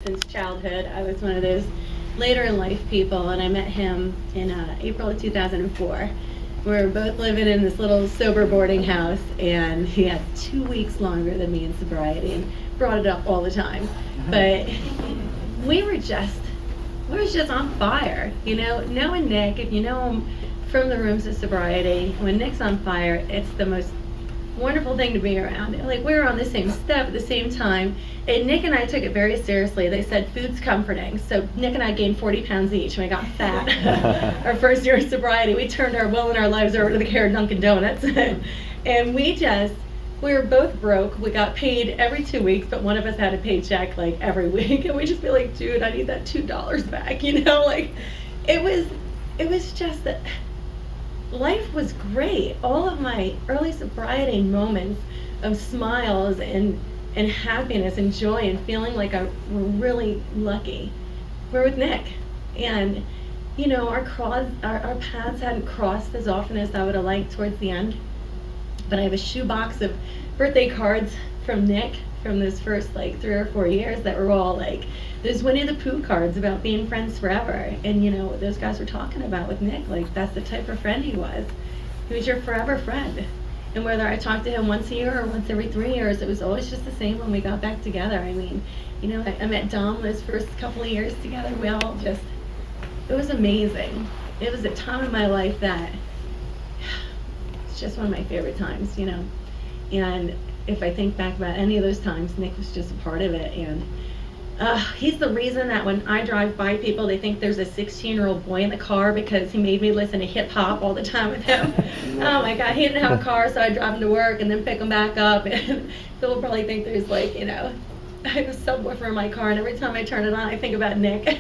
since childhood. I was one of those later in life people, and I met him in April of 2004. We were both living in this little sober boarding house, and he had 2 weeks longer than me in sobriety, and brought it up all the time. But we were just on fire, knowing Nick. If you know him from the rooms of sobriety, when Nick's on fire, it's the most wonderful thing to be around. Like, we were on the same step at the same time, and Nick and I took it very seriously. They said food's comforting, so Nick and I gained 40 pounds each, and we got fat. Our first year of sobriety, we turned our will and our lives over to the care of Dunkin' Donuts, and we were both broke. We got paid every 2 weeks, but one of us had a paycheck like every week, and we'd just be like, dude, I need that $2 back, like, it was just that. Life was great. All of my early sobriety moments of smiles and happiness and joy and feeling like I were really lucky were with Nick. And our paths hadn't crossed as often as I would have liked towards the end. But I have a shoebox of birthday cards from Nick from those first 3 or 4 years that were all those Winnie the Pooh cards about being friends forever. And what those guys were talking about with Nick, that's the type of friend he was. He was your forever friend. And whether I talked to him once a year or once every 3 years, it was always just the same when we got back together. I mean, I met Dom those first couple of years together. We all it was amazing. It was a time in my life that it's just one of my favorite times, And if I think back about any of those times, Nick was just a part of it. And he's the reason that when I drive by people, they think there's a 16-year-old boy in the car, because he made me listen to hip hop all the time with him. Oh my God, he didn't have a car, so I drive him to work and then pick him back up. And people probably think there's I have a subwoofer in my car, and every time I turn it on, I think about Nick.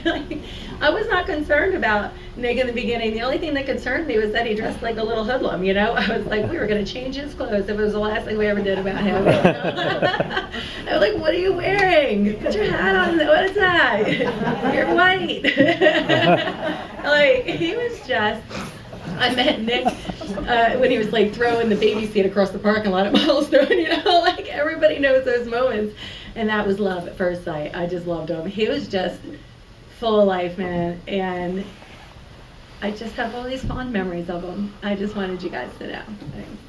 I was not concerned about Nick in the beginning. The only thing that concerned me was that he dressed like a little hoodlum, I was like, we were going to change his clothes if it was the last thing we ever did about him. I was like, what are you wearing? Put your hat on. What is that? You're white. He was just... I met Nick when he was throwing the baby seat across the parking lot at Milestone, everybody knows those moments. And that was love at first sight. I just loved him. He was just full of life, man. And I just have all these fond memories of him. I just wanted you guys to know. Thanks.